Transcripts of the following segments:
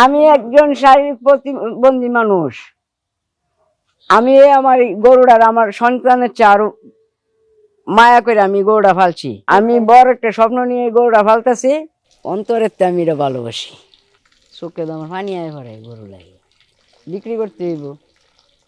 আমি একজন শারীরিক প্রতিবন্ধী মানুষ। আমি আমার গরুটার আমার সন্তানের চেয়ে আরো মায়া করে আমি গরুটা ফালছি। আমি বড় একটা স্বপ্ন নিয়ে গরুটা ফালতেছি। অন্তরের তে আমি এটা ভালোবাসি। চোখে তো আমার পানি আয় পড়ে গরু লাগে। বিক্রি করতে হইব,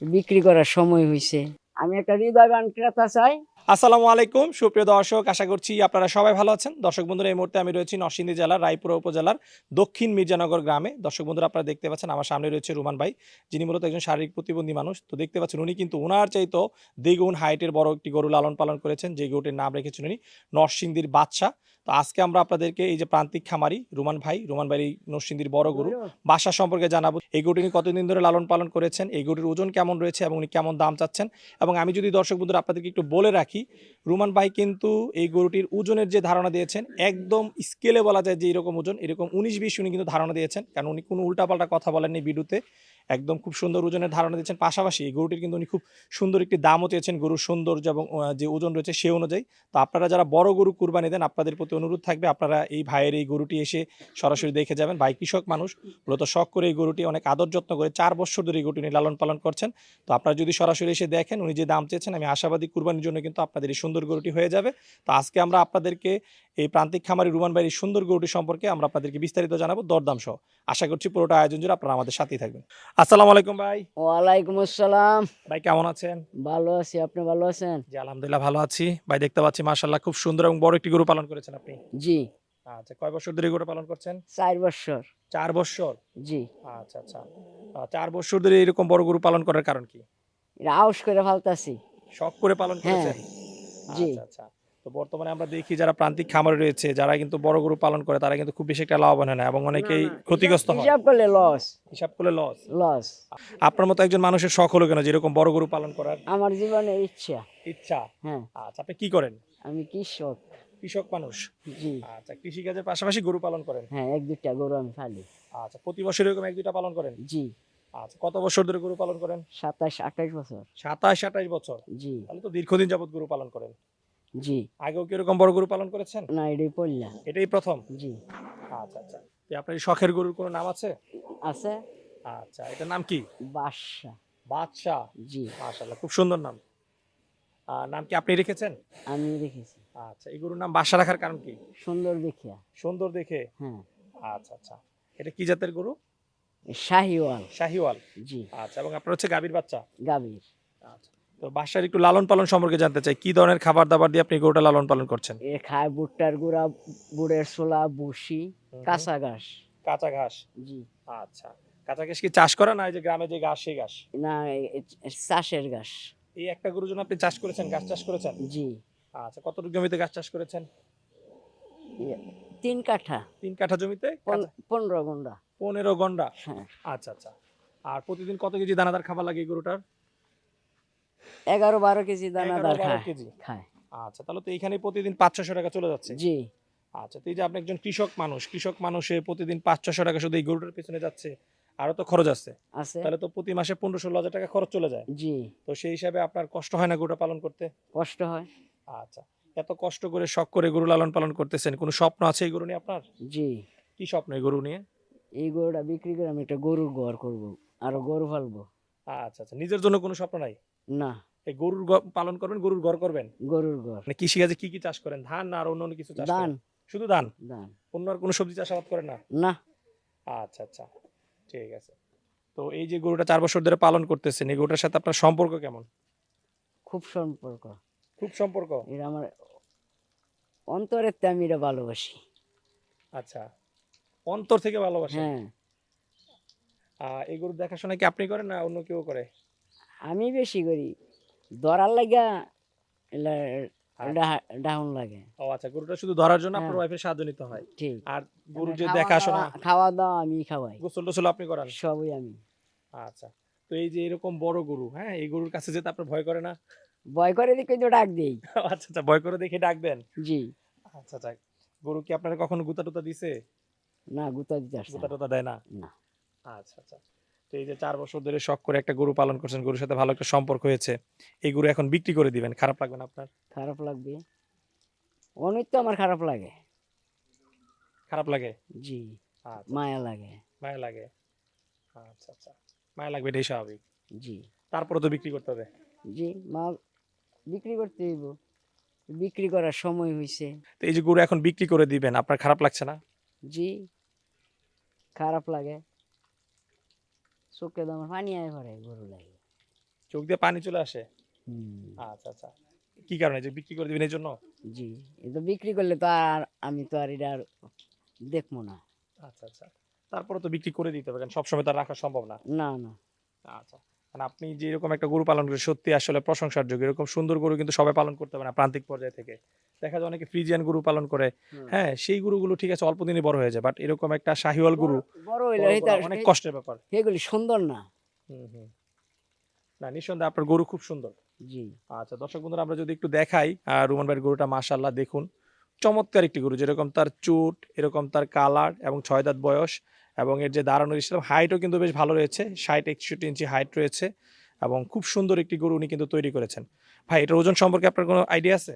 বিক্রি করার সময় হয়েছে। আমি একটা হৃদয়বান ক্রেতা চাই। আসসালামু আলাইকুম সুপ্রিয় দর্শক, আশা করছি আপনারা সবাই ভালো আছেন। দর্শক বন্ধুরা, এই মুহূর্তে আমি রয়েছি নরসিংদী জেলার রায়পুরা উপজেলার দক্ষিণ মির্জানগর গ্রামে। দর্শক বন্ধুরা, আপনারা দেখতে পাচ্ছেন আমার সামনে রয়েছে রুমান ভাই, যিনি মূলত একজন শারীরিক প্রতিবন্ধী মানুষ। তো দেখতে পাচ্ছেন উনি কিন্তু ওনার চাইতো দ্বিগুণ হাইটের বড় একটি গরু লালন পালন করেছেন, যে গরুটির নাম রেখেছেন উনি নরসিংদীর বাদশা। তো আজকে আমরা আপনাদেরকে এই যে প্রান্তিক খামারি রুমান ভাই এই নরসিংদীর বড় গরু বাসা সম্পর্কে জানাবো। এই গরুটি উনি কতদিন ধরে লালন পালন করেছেন, এই গরুটির ওজন কেমন রয়েছে এবং উনি কেমন দাম চাচ্ছেন। এবং আমি যদি দর্শক বন্ধুরা আপনাদেরকে একটু বলে রাখি, রুমান ভাই কিন্তু এই গরুটির ওজনের যে ধারণা দিয়েছেন একদম স্কেলে বলা যায় যে এরকম ওজন, এরকম 19-20 উনি কিন্তু ধারণা দিয়েছেন, কারণ উনি কোনো উল্টাপাল্টা কথা বলেননি ভিডিওতে। একদম খুব সুন্দর ওজনের ধারণা দিয়েছেন। পাশাপাশি এই গরুটির কিন্তু উনি খুব সুন্দর একটি দামও চেয়েছেন গরুর সৌন্দর্য এবং যে ওজন রয়েছে সে অনুযায়ী। তো আপনারা যারা বড় গরু কুরবানি দেন, আপনাদের প্রতি অনুরোধ থাকবে আপনারা এই ভাইয়ের এই গরুটি এসে সরাসরি দেখে যাবেন। ভাই কৃষক মানুষ, মূলত শখ করে এই গরুটি অনেক আদর যত্ন করে 4 বছর ধরে এই গরুটি উনি লালন পালন করছেন। তো আপনারা যদি সরাসরি এসে দেখেন উনি যে দাম চেয়েছেন, আমি আশাবাদী কুরবানির জন্য কিন্তু আপনাদের এই সুন্দর গরুটি হয়ে যাবে। তো আজকে আমরা আপনাদেরকে এই প্রান্তিক খামারি রুমান ভাইয়ের সুন্দর গরুটি সম্পর্কে আমরা আপনাদেরকে বিস্তারিত জানাবো, দরদাম সহ। আশা করছি পুরোটা আয়োজন জুড়ে আপনারা আমাদের সাথেই থাকবেন। আসসালামু আলাইকুম ভাই। ওয়ালাইকুম আসসালাম। ভাই কেমন আছেন? ভালো আছি, আপনি ভালো আছেন? জি আলহামদুলিল্লাহ ভালো আছি। ভাই দেখতে পাচ্ছি মাশাআল্লাহ খুব সুন্দর এবং বড় একটি গরু পালন করেছেন আপনি। জি। আচ্ছা, কয় বছর ধরে এই গরু পালন করছেন? 4 বছর। 4 বছর। জি। আচ্ছা আচ্ছা। 4 বছর ধরে এরকম বড় গরু পালন করার কারণ কি? এটা আউশ করে ফালতাছি। শখ করে পালন হ্যাঁ। করেছেন? জি। আচ্ছা আচ্ছা। তো বর্তমানে আমরা দেখি যারা প্রান্তিক খামারে রয়েছে, যারা কিন্তু বড় গরু পালন করে, তারা কিন্তু খুব বেশি একটা লাভবান হয় না এবং অনেকেই ক্ষতিগ্রস্ত হয়। হিসাব করলে লস। হিসাব করলে লস। লস। আপনার মতো একজন মানুষের শখ হলো কেন যে এরকম বড় গরু পালন করার আমার জীবনে ইচ্ছা। ইচ্ছা? হ্যাঁ। আচ্ছা, আপনি কি করেন? আমি কৃষক। কৃষক মানুষ। জি। আচ্ছা, কৃষিকাজের পাশাপাশি গরু পালন করেন। হ্যাঁ, 1-2টা গরু আমি ফালি। আচ্ছা, প্রতি বছর এরকম 1-2টা পালন করেন? জি। আচ্ছা, কত বছর ধরে গরু পালন করেন? 27-28 বছর। 27-28 বছর। জি। তাহলে তো দীর্ঘদিন যাবত গরু পালন করেন। জি। আগেও কি এরকম বড় গরু পালন করেছেন? না, এটাই পড়লা। এটাই প্রথম? জি। আচ্ছা আচ্ছা। তো আপনার এই শখের গরুর কোনো নাম আছে? আছে। আচ্ছা, এটার নাম কি? বাদশা। বাদশা। জি। মাশাআল্লাহ খুব সুন্দর নাম। নাম কি আপনি রেখেছেন? আমি রেখেছি। আচ্ছা, এই গরুর নাম বাদশা রাখার কারণ কি? সুন্দর দেখিয়া। সুন্দর দেখে? হ্যাঁ। আচ্ছা আচ্ছা। এটা কি জাতের গরু? শাহিওয়াল। শাহিওয়াল। জি। আচ্ছা, এবং আপনার হচ্ছে গাভীর বাচ্চা? গাভীর। আচ্ছা। তো বাদশার একটু লালন পালন সম্পর্কে জানতে চাই। কি ধরনের খাবার দাবার দিয়ে আপনি গরুটা লালন পালন করছেন? এ খায় ভুট্টার গুঁড়া, বুড়ের ছোলা, ভুসি, কাঁচা ঘাস। কাঁচা ঘাস। জি। আচ্ছা। কাঁচা ঘাস কি চাষ করা না এই যে গ্রামে যে ঘাস সেই ঘাস? না, চাষের ঘাস। এই একটা গরুর জন্য আপনি চাষ করেছেন, ঘাস চাষ করেছেন? জি। আচ্ছা, কতটুকু জমিতে ঘাস চাষ করেছেন? 3 কাঠা। 3 কাঠা জমিতে? 15 গুন্ডা। 15 গন্ডা। হ্যাঁ। আচ্ছা আচ্ছা। আর প্রতিদিন কত কেজি দানাদার খাবার লাগে এই গরুটার? 11-12 কেজি দানাদার 11-12 খায়। কেজি। খায়। আচ্ছা, তাহলে তো এইখানে প্রতিদিন 500-600 টাকা চলে যাচ্ছে। জি। আচ্ছা, তো এই যে আপনি একজন কৃষক মানুষ, কৃষক মানুষে প্রতিদিন 500-600 টাকা শুধু এই গরুটার পেছনে যাচ্ছে, আরো তো খরচ আছে। আছে। তাহলে তো প্রতি মাসে 15-16 হাজার টাকা খরচ চলে যায়। জি। তো সেই হিসাবে আপনার কষ্ট হয় না গরুটা পালন করতে? কষ্ট হয়। আচ্ছা, এত কষ্ট করে শখ করে গরু লালন পালন করতেছেন, কোনো স্বপ্ন আছে এই গরু নিয়ে আপনার? জি। কি স্বপ্ন এই গরু নিয়ে? এই গরুটা বিক্রি করে আমি একটা গরুর ঘর করব, আরো গরু পালবো। আচ্ছা আচ্ছা, নিজের জন্য কোনো স্বপ্ন নাই? না। এই গরুর পালন করবেন, গরুর ঘর করবেন? গরুর ঘর। মানে কৃষিকাজে কি কি চাষ করেন? ধান না আর অন্য অন্য কিছু চাষ ধান। করেন? শুধু ধান? ধান। অন্য আর কোনো সবজি চাষাবাদ করেন না? না। আচ্ছা আচ্ছা, ঠিক আছে। তো এই যে গরুটা 4 বছর ধরে পালন করতেছেন, এই গরুটার সাথে আপনার সম্পর্ক কেমন? খুব সম্পর্ক। খুব সম্পর্ক? এটা আমার অন্তরের তে আমি এটা ভালোবাসি। আচ্ছা, অন্তর থেকে ভালোবাসেন? হ্যাঁ। এই গরুর দেখাশোনা কি আপনি করেন না অন্য কেউ করে? আমি বেশি করি। ধরার লাগা আচ্ছা। ডাউন লাগে। ও আচ্ছা, গরুটা শুধু ধরার জন্য আপনার হ্যাঁ। ওয়াইফের সাহায্য নিতে হয়। ঠিক। আর গরুর যে দেখাশোনা, খাওয়া দাওয়া আমি খাওয়াই। গোসল টোসল আপনি করান? সবই আমি। আচ্ছা। তো এই যে এরকম বড় গরু, হ্যাঁ, এই গরুর কাছে যেতে আপনার ভয় করে না? ভয় করে দিকে তো ডাক দেই। আচ্ছা আচ্ছা, ভয় করে দেখে ডাক দেন? জি। আচ্ছা আচ্ছা। গরু কি আপনারা কখনো গুতা টুতা দিছে? না, গুতা দিতে আসছে গুতা না। টুতা দেয় না? না। আচ্ছা আচ্ছা। তো এই যে 4 বছর ধরে শখ করে একটা গরু পালন করছেন, গরুর সাথে ভালো একটা সম্পর্ক হয়েছে। এই গরু এখন বিক্রি করে দিবেন, খারাপ লাগবে না আপনার? খারাপ লাগবে। অনেক তো আমার খারাপ লাগে। খারাপ লাগে? জি। আচ্ছা, মায়া লাগে। মায়া লাগে। আচ্ছা আচ্ছা, মায়া লাগবে, এটাই স্বাভাবিক। জি তারপরে তো বিক্রি করতে হবে। জি মা বিক্রি করতে হইব, বিক্রি করার সময় হয়েছে। তো এই যে গরু এখন বিক্রি করে দিবেন, আপনার খারাপ লাগছে না? জি খারাপ লাগে, চোখে তো আমার পানি আয় পড়ে গরু লাগে। চোখ দিয়ে পানি চলে আসে? হুম আচ্ছা আচ্ছা, কি কারণে যে বিক্রি করে দিবেন এই জন্য? জি এটা বিক্রি করলে তো আর আমি তো আর এটা আর দেখবো না। আচ্ছা আচ্ছা, তারপরে তো বিক্রি করে দিতে হবে, কারণ সবসময় তো আর রাখা সম্ভব না। না না আচ্ছা, মানে আপনি যে এরকম একটা গরু পালন করে সত্যি আসলে প্রশংসার যোগ্য। এরকম সুন্দর গরু কিন্তু সবাই পালন করতে পারে না প্রান্তিক পর্যায় থেকে। দেখা যায় অনেকে ফ্রিজিয়ান গরু পালন করে, হুম। হ্যাঁ সেই গরুগুলো ঠিক আছে অল্প দিনে বড় হয়ে যায়, বাট এরকম একটা শাহিওয়াল গরু বড় হইলে বড় করা অনেক কষ্টের ব্যাপার। সেগুলি সুন্দর না। হুম হুম, না নিঃসন্দেহে আপনার গরু খুব সুন্দর। জি আচ্ছা দর্শক বন্ধুরা, আমরা যদি একটু দেখাই রুমান ভাইয়ের গরুটা, মাশাআল্লাহ দেখুন, চমৎকার একটি গরু, যেরকম তার চুট, এরকম তার কালার এবং ৬ দাঁত বয়স, এবং এর যে দাঁড়ানোর ইসলাম হাইটও কিন্তু বেশ ভালো রয়েছে, ৬০-৬১ ইঞ্চি হাইট রয়েছে, এবং খুব সুন্দর একটি গরু উনি কিন্তু তৈরি করেছেন। ভাই এটার ওজন সম্পর্কে আপনার কোনো আইডিয়া আছে?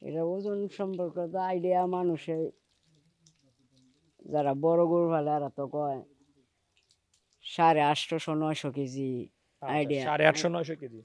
এটা ওজন সম্পর্কে তো আইডিয়া মানুষে যারা বড় গরু ফেলে এরা তো কয় 850-900 কেজি আইডিয়া 850-900 কেজি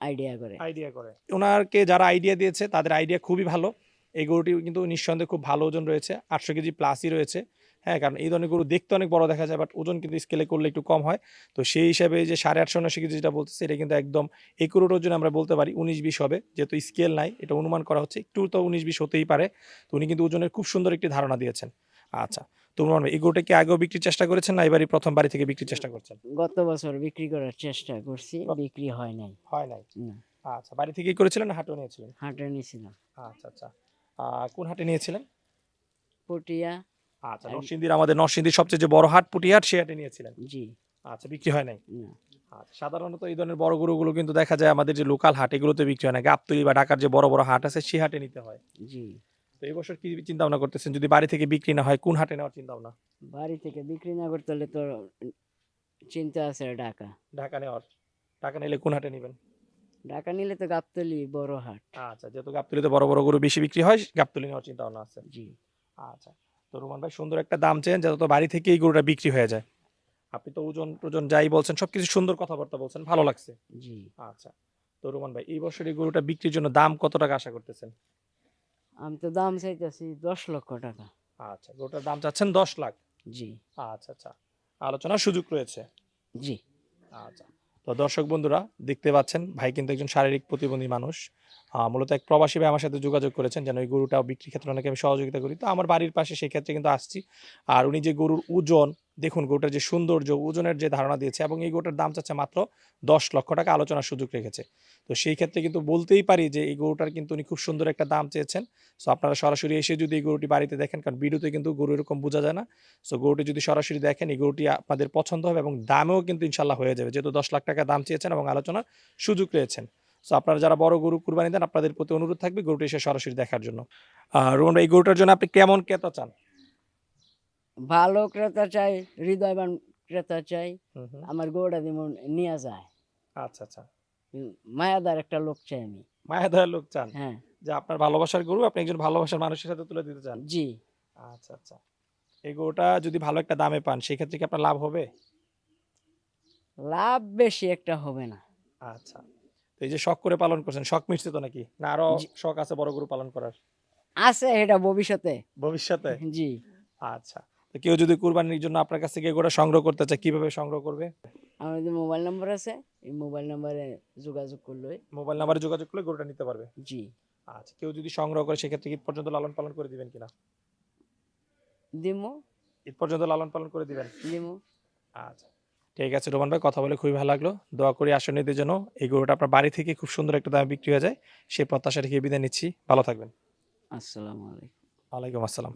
আইডিয়া করে। আইডিয়া করে। ওনারকে যারা আইডিয়া দিয়েছে তাদের আইডিয়া খুবই ভালো। এই গরুটি কিন্তু নিঃসন্দেহে খুব ভালো ওজন রয়েছে, 800 কেজি প্লাসই রয়েছে। হ্যাঁ, কারণ এই ধরনের গরু দেখতে অনেক বড় দেখা যায়, বাট ওজন কিন্তু স্কেলে করলে একটু কম হয়। তো সেই হিসাবে এই যে 850-900 কেজি যেটা বলতেছে, এটা কিন্তু একদম এই গরুর ওজন আমরা বলতে পারি 19-20 হবে। যেহেতু স্কেল নাই, এটা অনুমান করা হচ্ছে। একটু তো 19-20 হতেই পারে। তো উনি কিন্তু ওজনের খুব সুন্দর একটি ধারণা দিয়েছেন। আচ্ছা। তো অনুমান ভাই, এই গরুটা কি আগেও বিক্রির চেষ্টা করেছেন, না এবারই প্রথম বাড়ি থেকে বিক্রির চেষ্টা করছেন? গত বছর বিক্রি করার চেষ্টা করছি, বিক্রি হয় নাই। হয় নাই। না আচ্ছা, বাড়ি থেকেই করেছিলেন না হাটেও নিয়েছিলেন? হাটে নিয়েছিলাম, আচ্ছা আচ্ছা, কোন হাটে নিয়েছিলেন? পটিয়া। আচ্ছা, নরসিংদীর, আমাদের নরসিংদীর সবচেয়ে যে বড় হাট পুটিহাট, সে হাটে নিয়েছিলেন? জি আচ্ছা, বিক্রি হয় নাই। না আচ্ছা, সাধারণত এই ধরনের বড় গরুগুলো কিন্তু দেখা যায় আমাদের যে লোকাল হাট, এগুলোতে বিক্রি হয় না, গাবতলী বা ঢাকার যে বড় বড় হাট আছে সেই হাটে নিতে হয়। জি তো এই বছর কি চিন্তা ভাবনা করতেছেন, যদি বাড়ি থেকে বিক্রি না হয় কোন হাটে নেওয়ার চিন্তা ভাবনা? বাড়ি থেকে বিক্রি না করতে হলে তো চিন্তা আছে ঢাকা। ঢাকা নেওয়ার, ঢাকা নিলে কোন হাটে নেবেন? ঢাকা নিলে তো গাবতলি বড় হাট। আচ্ছা, যেহেতু গাবতলীতে বড় বড় গরু বেশি বিক্রি হয়, গাবতলী নেওয়ার চিন্তা ভাবনা আছে। জি আচ্ছা, তো রোমান ভাই সুন্দর একটা দাম চেন, যাতে তো বাড়ি থেকে এই গরুটা বিক্রি হয়ে যায়। আপনি তো ওজন টোজন যাই বলছেন সবকিছু সুন্দর কথাবার্তা বলছেন, ভালো লাগছে। জি আচ্ছা, তো রোমান ভাই এই বছর এই গরুটা বিক্রির জন্য দাম কত টাকা আশা করতেছেন? আমি তো দাম চাইতেছি 10 লক্ষ টাকা। আচ্ছা, গরুটার দাম চাচ্ছেন 10 লাখ। জি আচ্ছা আচ্ছা, আলোচনার সুযোগ রয়েছে। জি আচ্ছা, তো দর্শক বন্ধুরা দেখতে পাচ্ছেন, ভাই কিন্তু একজন শারীরিক প্রতিবন্ধী মানুষ। মূলত এক প্রবাসী ভাই আমার সাথে যোগাযোগ করেছেন যেন এই গরুটাও বিক্রির ক্ষেত্রে অনেকে আমি সহযোগিতা করি। তো আমার বাড়ির পাশে সেই ক্ষেত্রে কিন্তু আসছি। আর উনি যে গরুর ওজন, দেখুন গরুটার যে সৌন্দর্য, ওজনের যে ধারণা দিয়েছে, এবং এই গরুটার দাম চাচ্ছে মাত্র 10 লক্ষ টাকা, আলোচনার সুযোগ রেখেছে। তো সেই ক্ষেত্রে কিন্তু বলতেই পারি যে এই গরুটার কিন্তু উনি খুব সুন্দর একটা দাম চেয়েছেন। সো আপনারা সরাসরি এসে যদি এই গরুটি বাড়িতে দেখেন, কারণ ভিডিওতে কিন্তু গরু এরকম বোঝা যায় না। সো গরুটি যদি সরাসরি দেখেন, এই গরুটি আপনাদের পছন্দ হবে, এবং দামেও কিন্তু ইনশাল্লাহ হয়ে যাবে, যেহেতু 10 লাখ টাকা দাম চেয়েছেন এবং আলোচনার সুযোগ রয়েছেন। সো আপনারা যারা বড় গরু কুরবানি দেন, আপনাদের প্রতি অনুরোধ থাকবে গরুটি এসে সরাসরি দেখার জন্য। রোহন ভাই, এই গরুটার জন্য আপনি কেমন ক্রেতা চান? ভালো ক্রেতা চাই, হৃদয়বান ক্রেতা চাই। হুম হুম, আমার গরুটা যেমন নিয়ে যায়, আচ্ছা আচ্ছা, মায়াদার একটা লোক চাই আমি। মায়া দয়ার লোক চান, হ্যাঁ যে আপনার ভালোবাসার গরু আপনি একজন ভালোবাসার মানুষের সাথে তুলে দিতে চান। জি আচ্ছা আচ্ছা, এই গরুটা যদি ভালো একটা দামে পান, সেই ক্ষেত্রে কি আপনার লাভ হবে? লাভ বেশি একটা হবে না। আচ্ছা, তো এই যে শখ করে পালন করছেন, শখ মিটছে তো নাকি, না আরো জি, শখ আছে বড় গরু পালন করার আছে এটা ভবিষ্যতে। ভবিষ্যতে? জি আচ্ছা, তো কেউ যদি কুরবানির জন্য আপনার কাছ থেকে এগুলো সংগ্রহ করতে চায়, কিভাবে সংগ্রহ করবে? আমার যে মোবাইল নাম্বার আছে, এই মোবাইল নাম্বারে যোগাযোগ করলে। মোবাইল নাম্বারে যোগাযোগ করলে গরুটা নিতে পারবে। জি আচ্ছা, কেউ যদি সংগ্রহ করে সেক্ষেত্রে ঈদ পর্যন্ত লালন পালন করে দিবেন কিনা? দিমু ঈদ পর্যন্ত লালন পালন করে দিবেন। দিমু। আচ্ছা, ঠিক আছে রোমান ভাই, কথা বলে খুবই ভালো লাগলো। দোয়া করি আসন্নীদের জন্য এই গরুটা আপনার বাড়ি থেকে খুব সুন্দর একটা দামে বিক্রি হয়ে যায়, সেই প্রত্যাশা রেখে বিদায় নিচ্ছি। ভালো থাকবেন। আসসালামু আলাইকুম। ওয়ালাইকুম আসসালাম।